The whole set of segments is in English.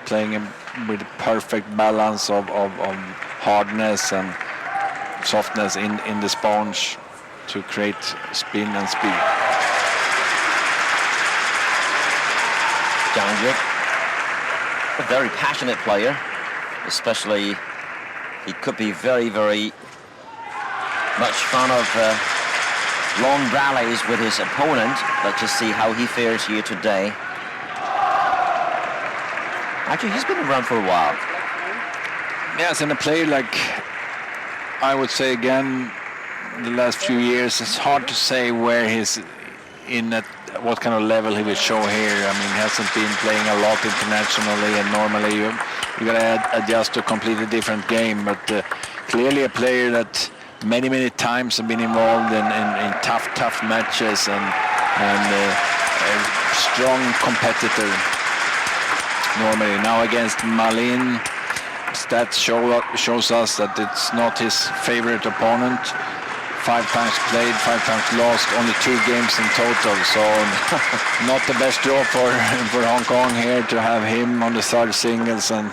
playing him with perfect balance of hardness and softness in the sponge to create spin and speed. Cheung, a very passionate player, especially he could be very, very much fond of long rallies with his opponent. Let's just see how he fares here today. Actually, he's been around for a while. Yes, and a player like, I would say again, the last few years, it's hard to say where he's in at what kind of level he will show here. I mean, he hasn't been playing a lot internationally, and normally you gotta adjust to a completely different game. But clearly a player that many times have been involved in tough matches and a strong competitor. Normally now against Malin, stats shows us that it's not his favorite opponent. 5 times played, 5 times lost, only 2 games in total. So not the best draw for Hong Kong here to have him on the third singles and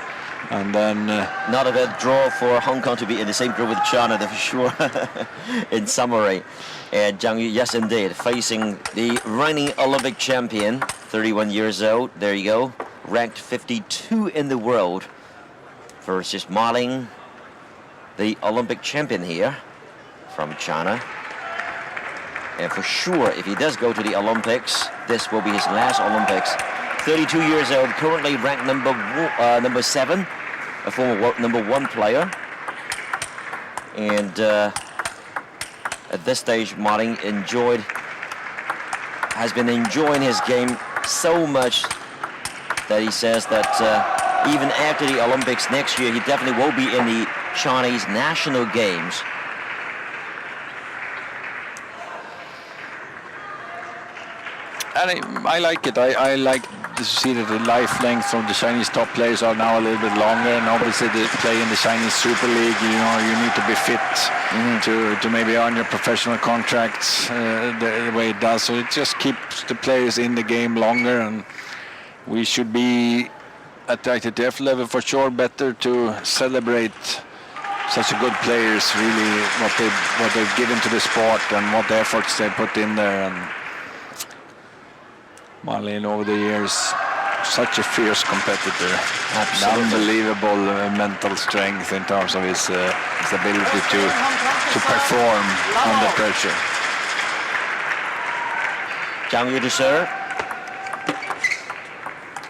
then... Not a bad draw for Hong Kong to be in the same group with China, for sure, in summary. And Cheung, yes indeed, facing the reigning Olympic champion, 31 years old, there you go, ranked 52 in the world, versus Ma Ling, the Olympic champion here from China. And for sure, if he does go to the Olympics, this will be his last Olympics. 32 years old, currently ranked number 7, a former number 1 player. And at this stage, Ma Ling has been enjoying his game so much that he says that even after the Olympics next year, he definitely will be in the Chinese national games. And I like it. I like to see that the life length of the Chinese top players are now a little bit longer, and obviously they play in the Chinese Super League. You know, you need to be fit to maybe earn your professional contracts the way it does. So it just keeps the players in the game longer, and we should be at the ITTF level for sure better to celebrate such a good players, really what they've given to the sport and what efforts they put in there. And Ma Ling over the years, such a fierce competitor. Absolutely. Unbelievable mental strength in terms of his ability to perform under pressure. Cheung, you to serve.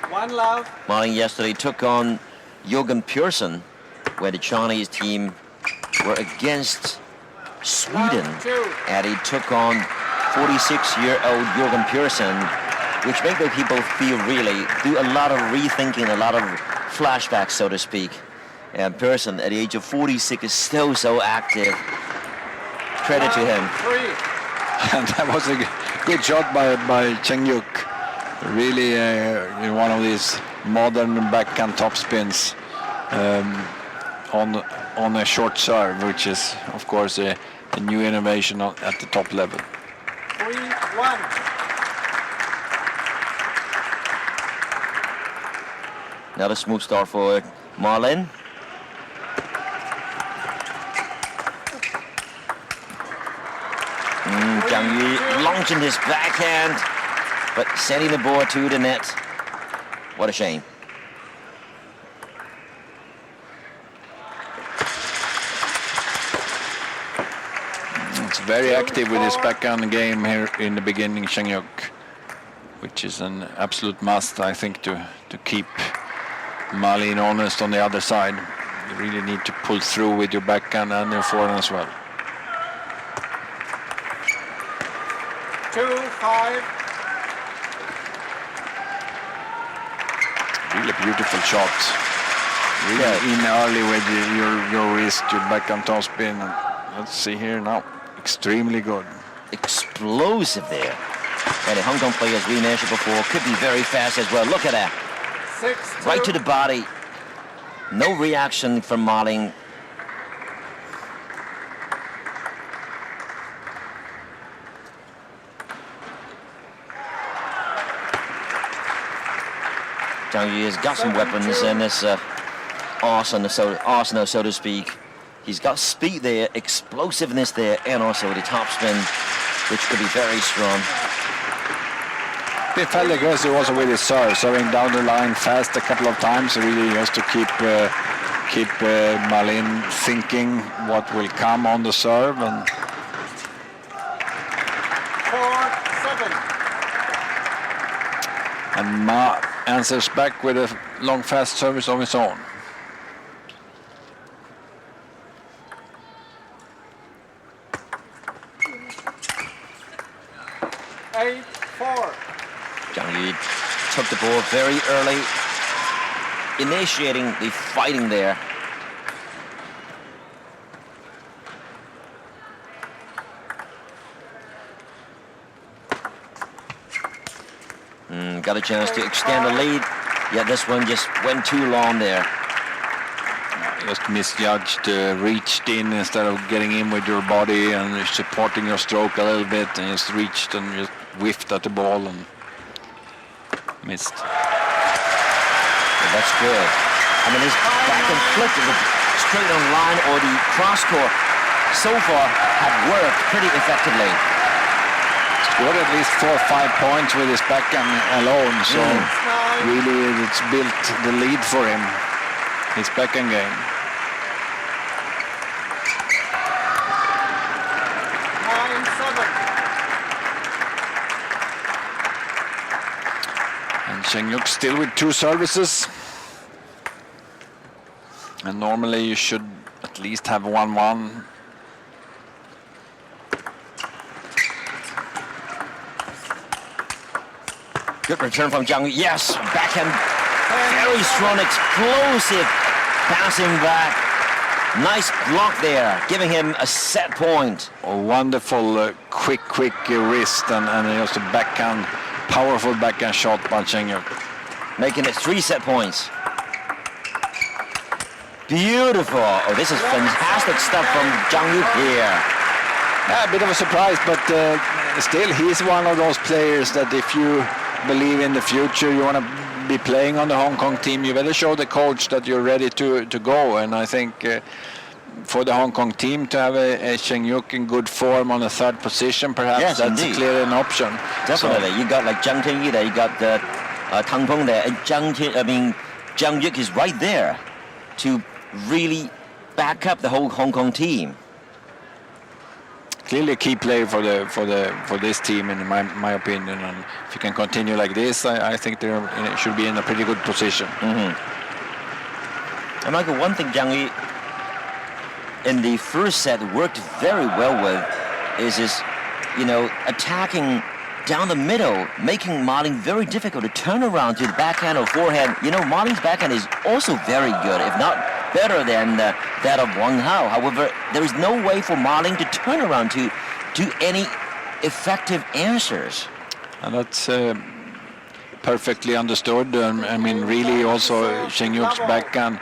1 love. Ma Ling yesterday took on Jürgen Pearson, where the Chinese team were against Sweden, and he took on 46-year-old Jürgen Pearson, which made the people do a lot of rethinking, a lot of flashbacks, so to speak. And Pearson, at the age of 46, is still so active. Credit to him. And that was a good shot by Cheung. Really one of these modern backhand topspins on a short serve, which is, of course, a new innovation at the top level. 3-1. Another smooth start for Ma Ling. Zhang Yu launching his backhand, but sending the ball to the net. What a shame. It's very active with his backhand game here in the beginning, Cheung, which is an absolute must, I think, to keep Ma Ling honest on the other side. You really need to pull through with your backhand and your forehand as well. 2-5. Really beautiful shot. Really in early with your wrist, your backhand topspin. Let's see here now. Extremely good. Explosive there. And the Hong Kong player, as we mentioned before, could be very fast as well. Look at that. 6-2. Right to the body. No reaction from Ma Ling. Zhang Yu has got some weapons in this arsenal, so to speak. He's got speed there, explosiveness there, and also the top spin, which could be very strong. Been fairly aggressive also with his serve, serving down the line fast a couple of times. Really has to keep Malin thinking what will come on the serve. And 4-7. And Ma answers back with a long fast service of his own. Zhang Yu took the ball very early, initiating the fighting there. Got a chance to extend the lead. Yeah, this one just went too long there. Just misjudged, reached in instead of getting in with your body and supporting your stroke a little bit, and just reached and just whiffed at the ball and missed. Well, that's good. I mean, his back and flick of the straight on line or the cross court so far have worked pretty effectively. Scored at least 4 or 5 points with his backhand alone, so really it's built the lead for him, his backhand game. 9-7. And Cheung still with 2 services. And normally you should at least have 1-1. Good return from Cheung. Yes, backhand, very strong, explosive, passing back. Nice block there, giving him a set point. A wonderful, quick wrist and also backhand, powerful backhand shot by Cheung. Making it 3 set points. Beautiful. Oh, this is fantastic stuff from Zhang Yu here. Yeah, a bit of a surprise, but still he's one of those players that if you believe in the future, you want to be playing on the Hong Kong team, you better show the coach that you're ready to go. And I think for the Hong Kong team to have a Cheung in good form on the 3rd position, perhaps, yes, that's indeed. clearly an option. Definitely. So, you got like Zhang Tianyi there, you got Tang Peng there, and Zhang Yu is right there to really back up the whole Hong Kong team. Clearly a key player for this team, in my opinion. And if you can continue like this, I think they should be in a pretty good position. And Michael, one thing Zhang Yu in the first set worked very well with is attacking down the middle, making Ma Lin very difficult to turn around to the backhand or forehand. Ma Lin's backhand is also very good, if not better than that of Wang Hao. However, there is no way for Ma Lin to turn around to do any effective answers. And that's perfectly understood. I mean, really also Cheung backhand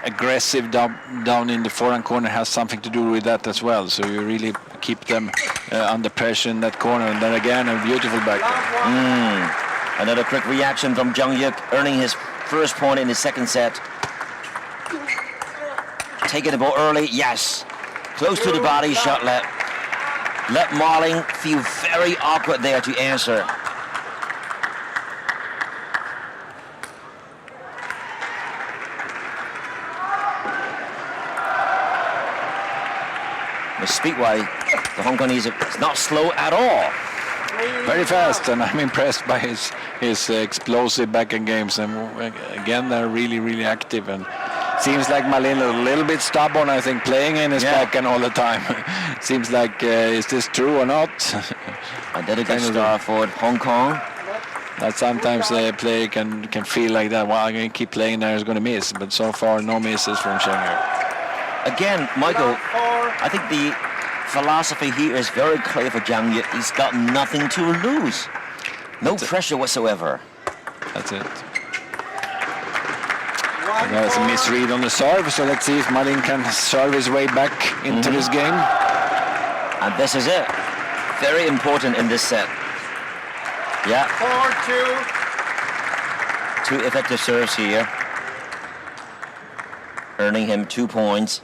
aggressive down in the forehand corner has something to do with that as well. So you really keep them under pressure in that corner. And then again, a beautiful backhand. Another quick reaction from Zhang Yu, earning his first point in the second set. Taking the ball early, yes. Close to the body, shot let Ma Lin feel very awkward there to answer. The speed-wise, the Hong Kongese is not slow at all. Very fast, and I'm impressed by his explosive backhand games. And again, they're really active. And seems like Ma Lin a little bit stubborn, I think, playing in his backhand all the time. Seems like, is this true or not? A dedicated star for Hong Kong. That sometimes a player can feel like that. Well, I'm going to keep playing there, he's going to miss. But so far, no misses from Cheung. Again, Michael, I think the philosophy here is very clear for Zhang Yu. He's got nothing to lose. No pressure whatsoever. That's it. There's a misread on the serve, so let's see if Ma Lin can serve his way back into this game. And this is it. Very important in this set. Yeah. 4-2. 2 effective serves here, earning him 2 points.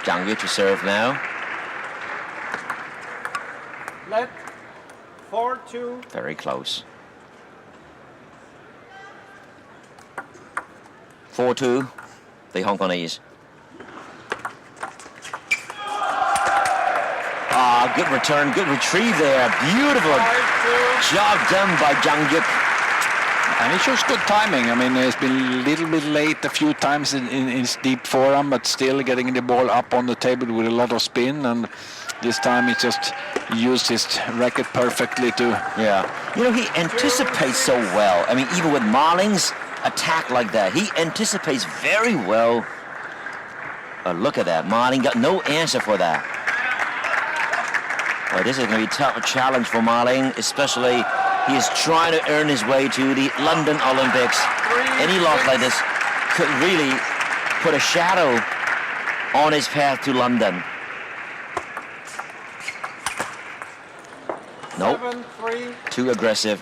Zhang Yu to serve now. Let 4-2. Very close. 4-2, the Hong Kongese. Good return, good retrieve there. Beautiful 5-2. job done by Zhang Yu. And he shows good timing. I mean, he's been a little bit late a few times in his deep forehand, but still getting the ball up on the table with a lot of spin. And this time he just used his racket perfectly to... Yeah. You know, he anticipates so well. I mean, even with Marling's attack like that, he anticipates very well. Look at that. Marling got no answer for that. Well, this is going to be a tough challenge for Marling, especially he is trying to earn his way to the London Olympics. Any loss like this could really put a shadow on his path to London. Nope, 7-3. too aggressive.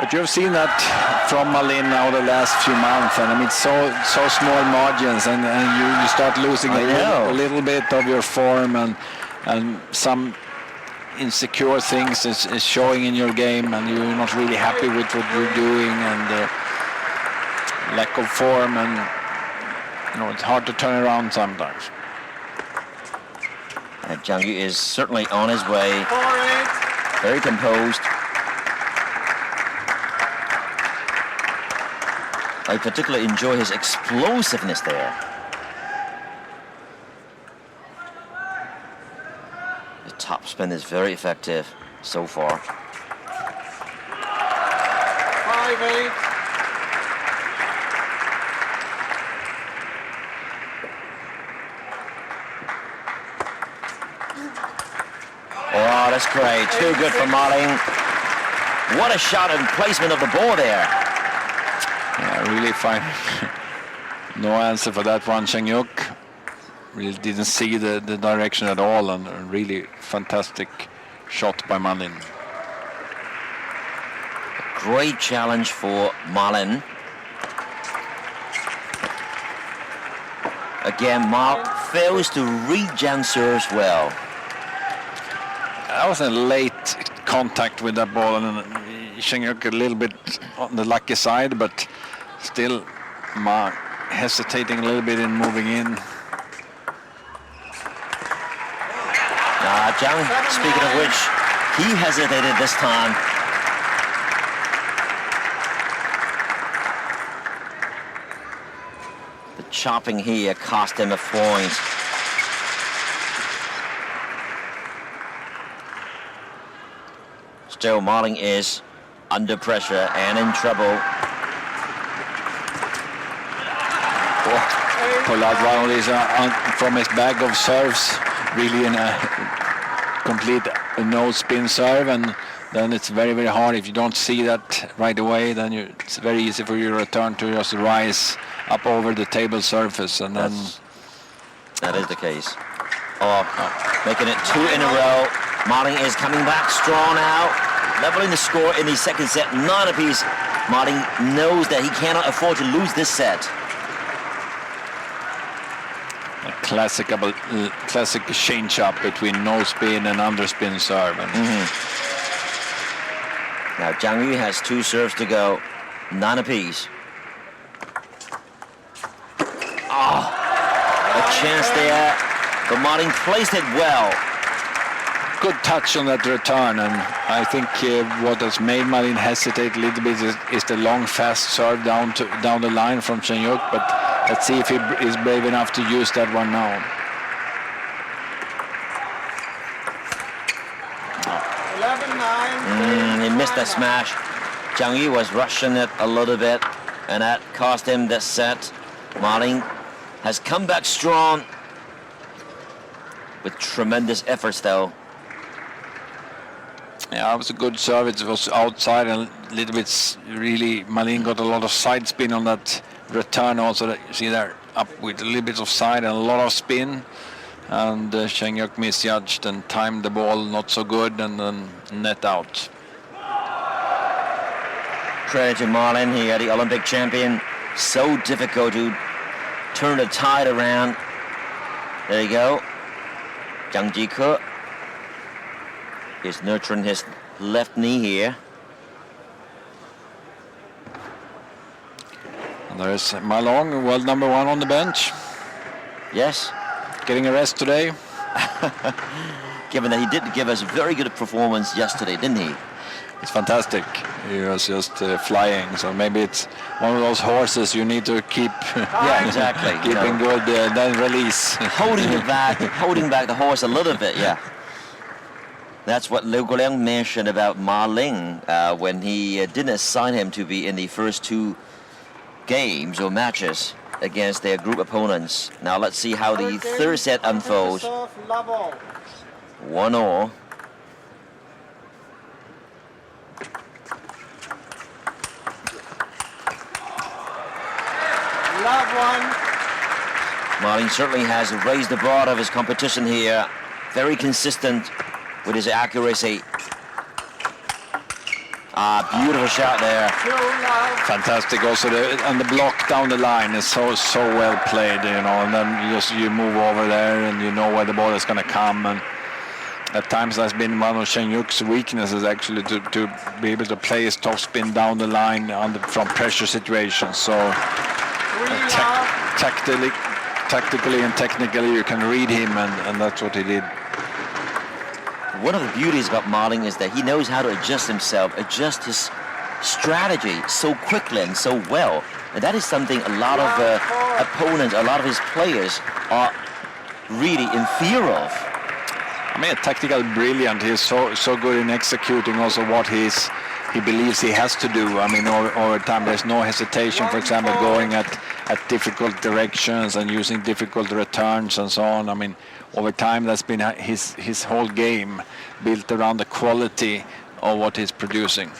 But you've seen that from Malin now the last few months, and I mean, so small margins, and you start losing a little bit of your form, and some insecure things is showing in your game, and you're not really happy with what you're doing, and lack of form, and you know, it's hard to turn around sometimes. Zhang Yu is certainly on his way, 4-8. very composed. I particularly enjoy his explosiveness there. The topspin is very effective so far. 5-8. Oh, that's great. Too good for Marling. What a shot and placement of the ball there. Yeah, really fine. No answer for that one. Cheung really didn't see the direction at all, and a really fantastic shot by Malin. Great challenge for Malin. Again, Mal fails to read Zhang's serves well. That was a late contact with that ball, and Cheung a little bit on the lucky side, but still Ma hesitating a little bit in moving in. Zhang, speaking of which, he hesitated this time. The chopping here cost him a point. Still, Marling is under pressure and in trouble. Pull out one of these from his bag of serves, really in a complete no spin serve, and then it's very, very hard. If you don't see that right away, then it's very easy for your return to just rise up over the table surface, and then that is the case. Making it 2 in a row. Marling is coming back strong now, leveling the score in the second set, 9 apiece. Marling knows that he cannot afford to lose this set. a classic change-up between no spin and underspin serve. Now Zhang Yu has 2 serves to go, 9 apiece. A chance there, but Marling placed it well. Good touch on that return, and I think what has made Marling hesitate a little bit is the long, fast serve down the line from Cheung, but let's see if he is brave enough to use that one now. 11-9. He missed that smash. Zhang Yu was rushing it a little bit, and that cost him the set. Marling has come back strong with tremendous efforts, though. Yeah, it was a good serve. It was outside and a little bit really. Malin got a lot of side spin on that return also. That you see there, up with a little bit of side and a lot of spin. and Cheung misjudged and timed the ball not so good, and then net out. Credit to Marlin here, the Olympic champion. So difficult to turn the tide around. There you go. Jiang Jike is nurturing his left knee here. And there's Malong, world number 1 on the bench. Yes. Getting a rest today. Given that he did give us a very good performance yesterday, didn't he? It's fantastic. He was just flying. So maybe it's one of those horses you need to keep. Yeah, exactly. Keeping good, then release. Holding back the horse a little bit. Yeah. That's what Liu Guoliang mentioned about Ma Ling when he didn't assign him to be in the first 2 games or matches against their group opponents. Now let's see how the third set unfolds. 1-1. Love 1. Marlin certainly has raised the bar of his competition here. Very consistent with his accuracy. Beautiful shot there. 2 love. Fantastic. Also, and the block down the line is so well played, you know. And then you move over there, and you know where the ball is going to come. And at times that's been one of Cheung-Yuk's weaknesses, actually, to be able to play his top spin down the line from pressure situations. So tactically and technically, you can read him, and that's what he did. One of the beauties about Marlin is that he knows how to adjust himself, adjust his strategy so quickly and so well. And that is something a lot of opponents, a lot of his players are really in fear of. I mean, tactical brilliant. He's so good in executing also what he believes he has to do. I mean, over time, there's no hesitation, for example, going at difficult directions and using difficult returns and so on. I mean, over time, that's been his whole game built around the quality of what he's producing.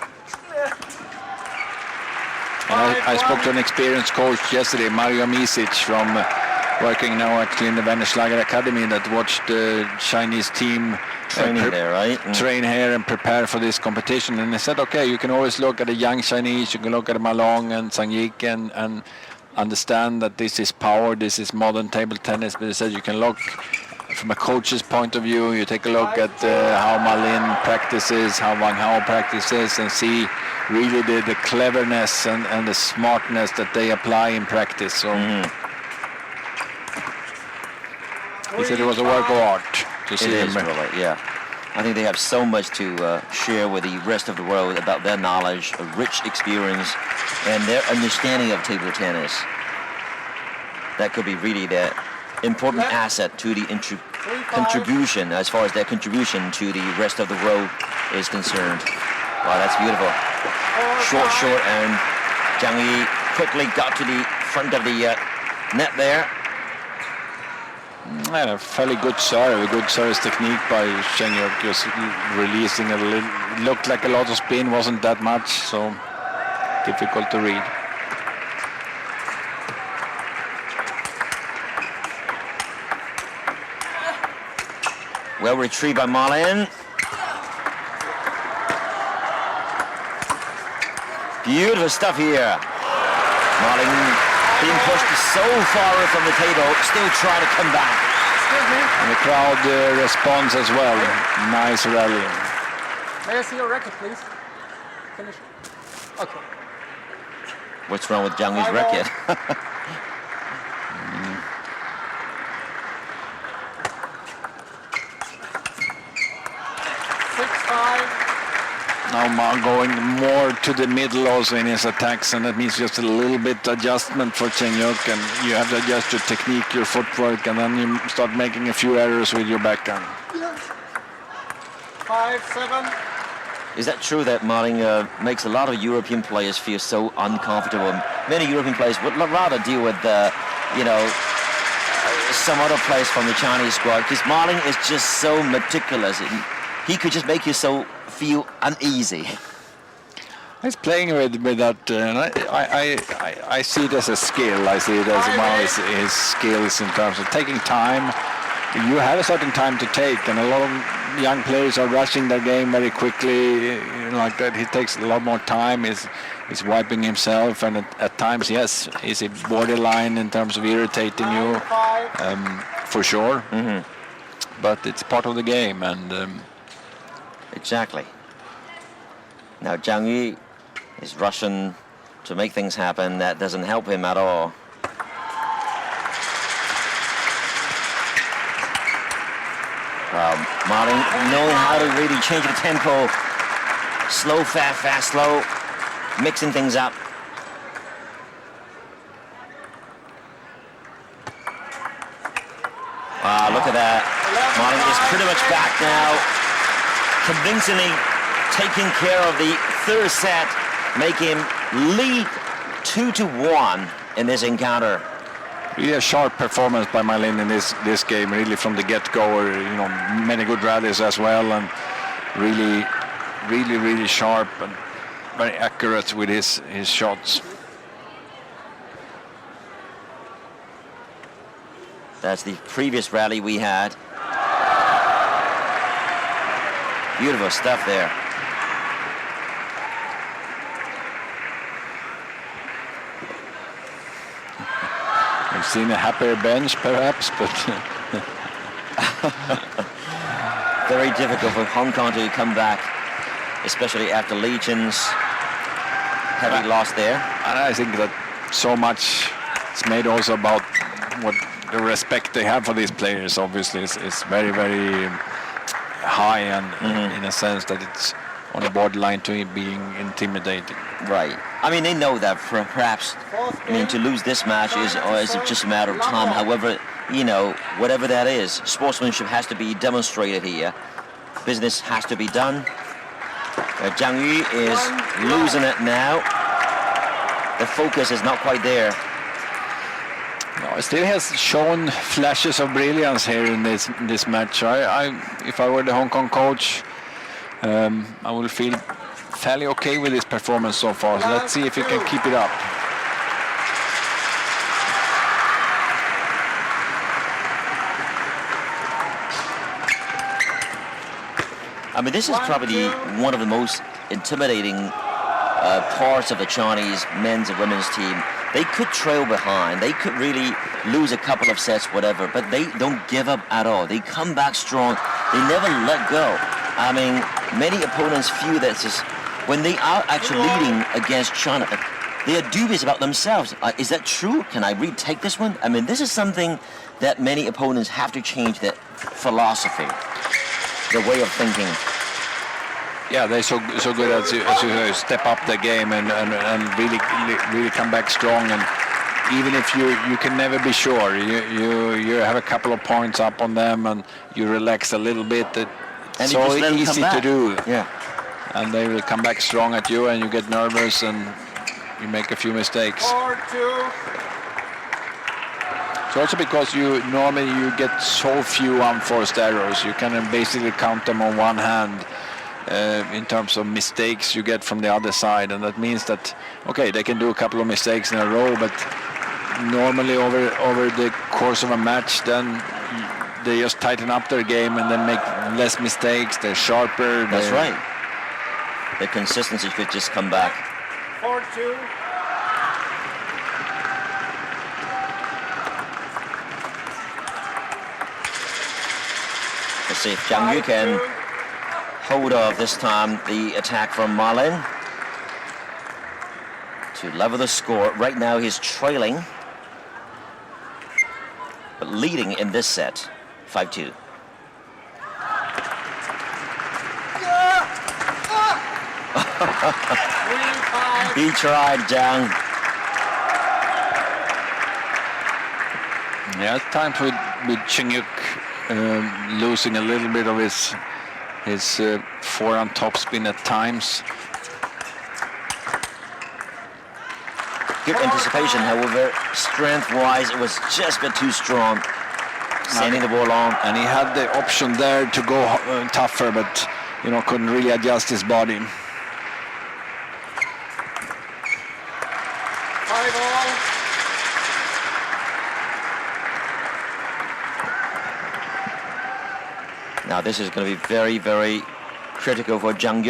And I spoke to an experienced coach yesterday, Mario Misic, from working now actually in the Wennerschlager Academy, that watched the Chinese team training there, right? Train here and prepare for this competition. And he said, okay, you can always look at the young Chinese, you can look at Malong and Zhang Yike and understand that this is power, this is modern table tennis. But he said you can look from a coach's point of view, you take a look at how Malin practices, how Wang Hao practices, and see really the cleverness and the smartness that they apply in practice. So he said it was a work of art to see them. Really, yeah. I think they have so much to share with the rest of the world about their knowledge, a rich experience, and their understanding of table tennis. That could be really their important asset to the contribution, as far as their contribution to the rest of the world is concerned. Wow, that's beautiful. Short, and Jiang Yi quickly got to the front of the net there. And a fairly good serve, a good service technique by Cheung-Yuk, just releasing a little, looked like a lot of spin, wasn't that much, so difficult to read. Well retrieved by Marlin. Beautiful stuff here. Marlin being pushed so far from the table, still trying to come back. And the crowd responds as well. Nice rally. May I see your racket, please? Finish. Okay. What's wrong with Jiang Yi's racket? 6-5. Now Ma going more to the middle also in his attacks, and that means just a little bit adjustment for Cheung-Yuk, and you have to adjust your technique, your footwork, and then you start making a few errors with your backhand. 5-7. Is that true that Marlin makes a lot of European players feel so uncomfortable? Many European players would rather deal with, some other players from the Chinese squad, because Marlin is just so meticulous. He could just make you feel uneasy. He's playing with that, and I see it as a skill. I see it as one of his skills in terms of taking time, you have a certain time to take, and a lot of young players are rushing their game very quickly, like that. He takes a lot more time. He's wiping himself, and at times, yes, he's a borderline in terms of irritating you, for sure. But it's part of the game, and exactly. Now Jiang Yu is rushing to make things happen. That doesn't help him at all. Marlin knowing how to really change the tempo. Slow, fast, fast, slow. Mixing things up. Wow, look at that. Marlin is pretty much back now. Convincingly taking care of the third set. Make him lead 2-1 in this encounter. Really a sharp performance by Marlin in this game, really from the get-go. Many good rallies as well, and really sharp and very accurate with his shots. That's the previous rally we had. Beautiful stuff there. We've seen a happier bench, perhaps, but very difficult for Hong Kong to come back, especially after Legion's heavy loss there. And I think that so much is made also about what the respect they have for these players. Obviously, is very, very high, and in a sense that it's on the borderline to being intimidating. Right. I mean, they know that perhaps, to lose this match is just a matter of time. However, whatever that is, sportsmanship has to be demonstrated here. Business has to be done. Jiang Yu is losing it now. The focus is not quite there. No, still has shown flashes of brilliance here in this match. If I were the Hong Kong coach, I will feel fairly okay with his performance so far. So let's see if he can keep it up. I mean, this is probably one of the most intimidating parts of the Chinese men's and women's team. They could trail behind. They could really lose a couple of sets, whatever, but they don't give up at all. They come back strong. They never let go. I mean, many opponents feel that when they are actually leading against China, they are dubious about themselves. Is that true? Can I retake this one? I mean, this is something that many opponents have to change, that philosophy, the way of thinking. Yeah, they're so good as you step up the game and really come back strong. And even if you can never be sure, you have a couple of points up on them and you relax a little bit. It's so easy to do. Yeah. And they will come back strong at you, and you get nervous and you make a few mistakes. 4-2. It's also because you get so few unforced errors. You can basically count them on one hand. In terms of mistakes you get from the other side, and that means that they can do a couple of mistakes in a row, but normally over the course of a match, then they just tighten up their game and then make less mistakes. They're sharper. That's right. The consistency could just come back. 4-2. Let's see if Jiang Yu can hold off this time the attack from Marlin to level the score. Right now he's trailing, but leading in this set, 5-2. He tried, Jiang. Yeah, at times with Cheung losing a little bit of his forehand topspin at times. Good anticipation, however, strength-wise, it was just a bit too strong. Sending the ball on. And he had the option there to go tougher, but couldn't really adjust his body. 5-all. Now this is going to be very, very critical for Cheung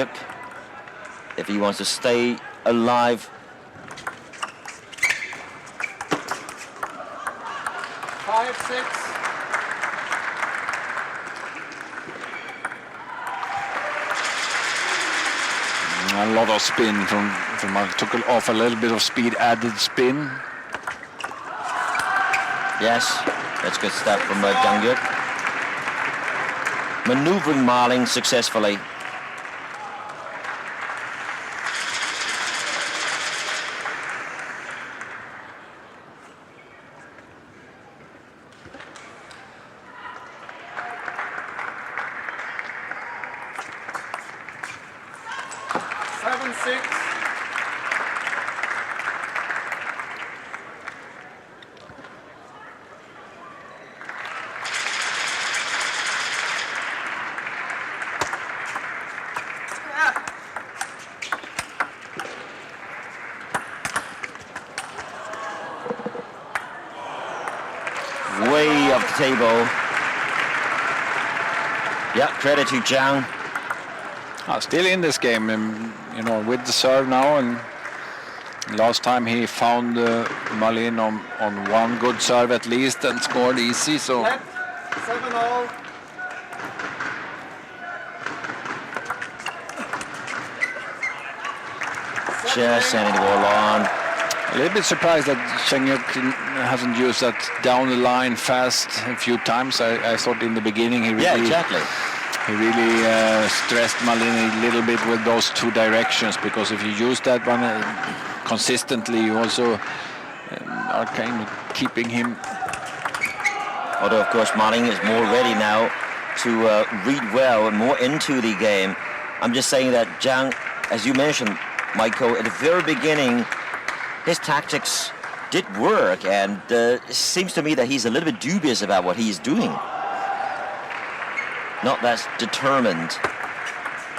if he wants to stay alive. 5-6. A lot of spin from took off a little bit of speed, added spin. Yes, that's good stuff from Cheung. Maneuvering Marling successfully. Way off the table. Yeah, credit to Cheung. Still in this game, you know, with the serve now, and last time he found Malin on one good serve at least and scored easy. So Left, 7-all. Just sending the ball on. a little bit surprised that Cheung hasn't used that down the line fast a few times. I thought in the beginning he really, exactly. he really stressed Malin a little bit with those two directions, because if you use that one consistently, you also are kind of keeping him. Although, of course, Malin is more ready now to read well and more into the game. I'm just saying that Cheung, as you mentioned, Michael, at the very beginning, his tactics did work, and it seems to me that he's a little bit dubious about what he's doing. Not that determined.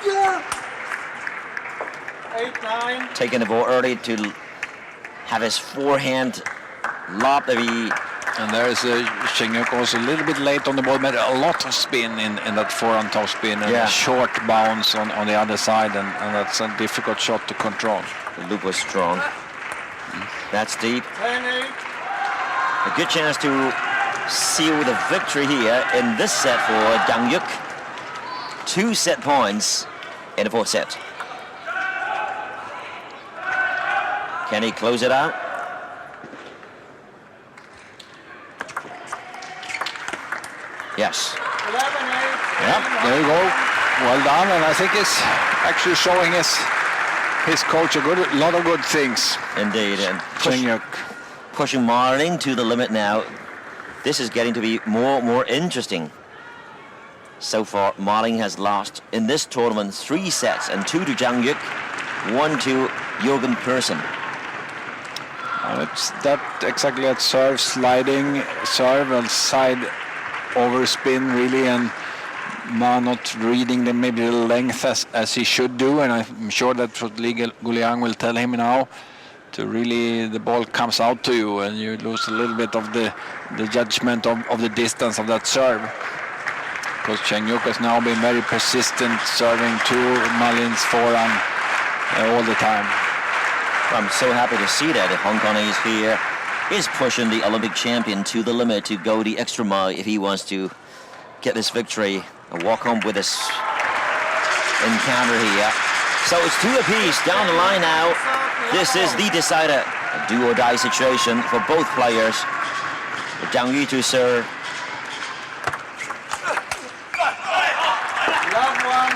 Yeah. 8-9. Taking the ball early to have his forehand lob maybe. And there is Cheung also a little bit late on the ball, made a lot of spin in that forehand top spin, and a short bounce on the other side, and that's a difficult shot to control. The loop was strong. That's deep. 10-8. A good chance to seal the victory here in this set for Cheung. 2 set points in the 4th set. Can he close it out? Yes. 11-8. Yeah, there you go. Well done, and I think it's actually showing his coach a lot of good things. Indeed, and Cheung. pushing Marling to the limit now. This is getting to be more interesting. So far, Marling has lost in this tournament 3 sets, and 2 to Cheung, 1 to Jürgen Persson. It's that exactly that serve, sliding serve and side over spin really, and Ma not reading the maybe the length as he should do, and I'm sure that's what Li Guliang will tell him now, to really the ball comes out to you and you lose a little bit of the judgment of the distance of that serve, because Cheung has now been very persistent serving to Malin's forehand all the time. I'm so happy to see that the Hong Kongese here is pushing the Olympic champion to the limit to go the extra mile if he wants to get this victory and walk home with this encounter here. So it's 2 apiece down the line now. This is the decider, a do-or-die situation for both players. Cheung to serve. Love one.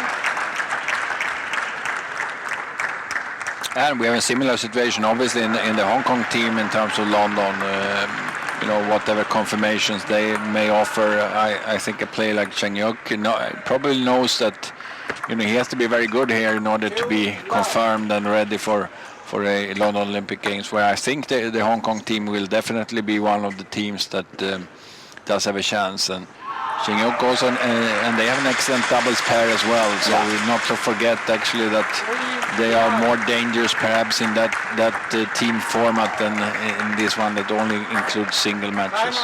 And we have a similar situation, obviously, in the Hong Kong team in terms of London. You know, whatever confirmations they may offer, I think a player like Cheung probably knows that, you know, he has to be very good here in order to be confirmed and ready for a London Olympic Games, where I think the Hong Kong team will definitely be one of the teams that does have a chance. And Cheung also, and they have an excellent doubles pair as well, so not to forget actually that they are more dangerous perhaps in that team format than in this one that only includes single matches.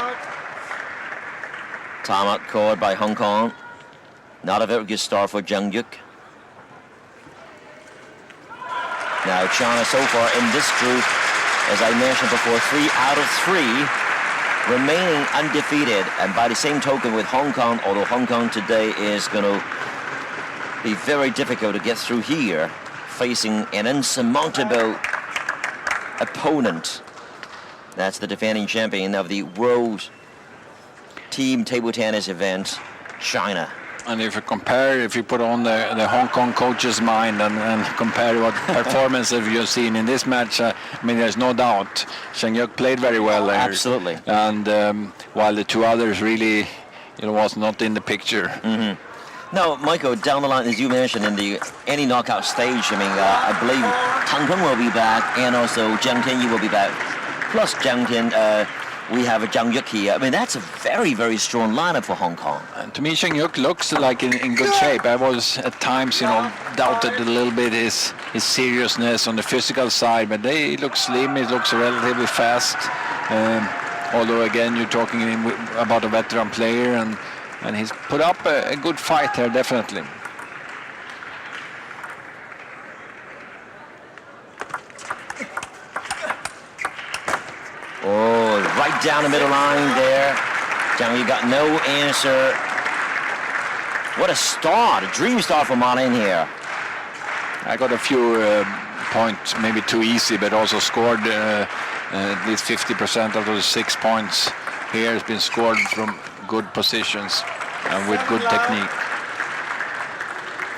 Timeout called by Hong Kong. Not a very good start for Cheung. Now China so far in this group, as I mentioned before, 3 out of 3 remaining undefeated. And by the same token with Hong Kong, although Hong Kong today is going to be very difficult to get through here, facing an insurmountable opponent. That's the defending champion of the World Team Table Tennis event, China. And if you put on the Hong Kong coach's mind and compare what performance have you seen in this match, I mean, there's no doubt Cheung played very well there. Absolutely. And while the two others really, was not in the picture. Mm-hmm. Now, Michael, down the line, as you mentioned, in any knockout stage, I mean, I believe Tang Peng will be back, and also Jiang Tianyi will be back. Plus Jiang Tian, we have Cheung here. I mean, that's a very, very strong lineup for Hong Kong. And to me, Cheung looks like in good shape. I was at times, doubted a little bit his seriousness on the physical side, but he looks slim. He looks relatively fast. Although again, you're talking about a veteran player, and he's put up a good fight here, definitely. Oh, right down the middle line there. Cheung, you got no answer. What a start, a dream start for Ma Ling here. I got a few points, maybe too easy, but also scored at least 50% of those 6 points here has been scored from good positions and with good technique.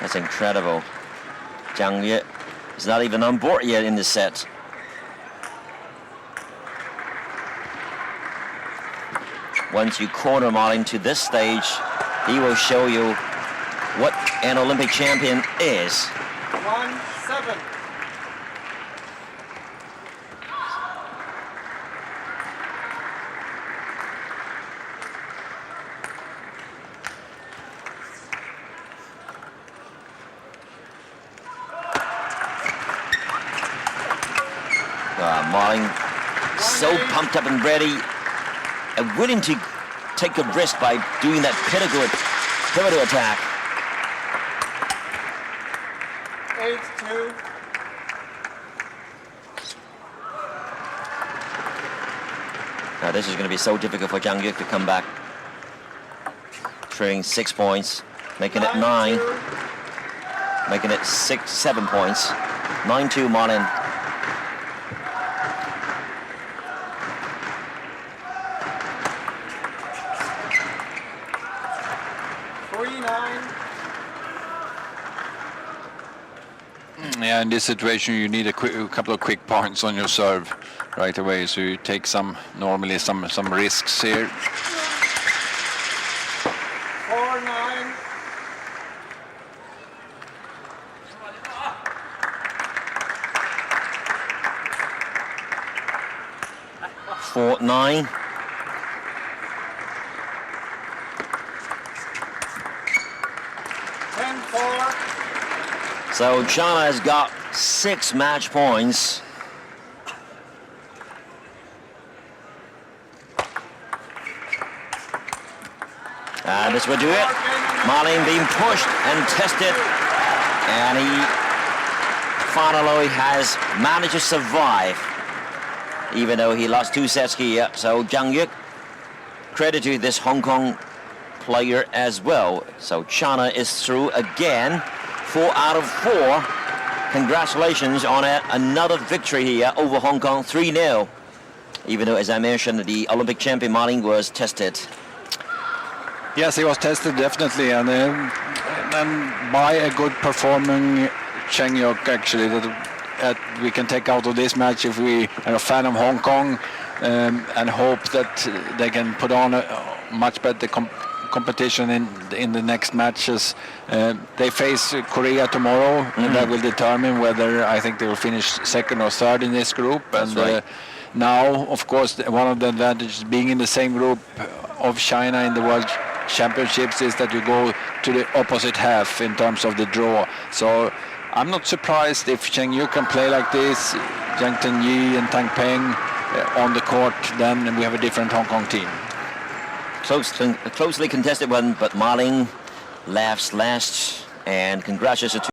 That's incredible. Cheung is not even on board yet in the set. Once you corner Ma Ling to this stage, he will show you what an Olympic champion is. 1-7. Ma Ling so pumped up and ready and willing to take a risk by doing that pivotal attack. 8-2. Now this is going to be so difficult for Cheung to come back. Trailing 6 points, making it 9, making it 7 points. 9-2 Ma Ling. Yeah, in this situation you need a couple of quick points on your serve right away, so you take normally some risks here. 4-9. 4-9. So China has got 6 match points. And this will do it. Ma Ling being pushed and tested, and he finally has managed to survive, even though he lost 2 sets here. So Cheung, credit to this Hong Kong player as well. So China is through again. 4 out of 4. Congratulations on another victory here over Hong Kong, 3-0. Even though, as I mentioned, the Olympic champion Ma Ling was tested. Yes, he was tested definitely, and by a good performing Cheung actually that we can take out of this match if we are a fan of Hong Kong, and hope that they can put on a much better competition in the next matches. They face Korea tomorrow, and that will determine whether I think they will finish second or third in this group. That's and right. Now, of course, one of the advantages being in the same group of China in the World Championships is that you go to the opposite half in terms of the draw. So I'm not surprised if Cheung can play like this, Jiang Tianyi and Tang Peng on the court, then we have a different Hong Kong team. Closely contested one, but Ma Ling laughs last. And congratulations to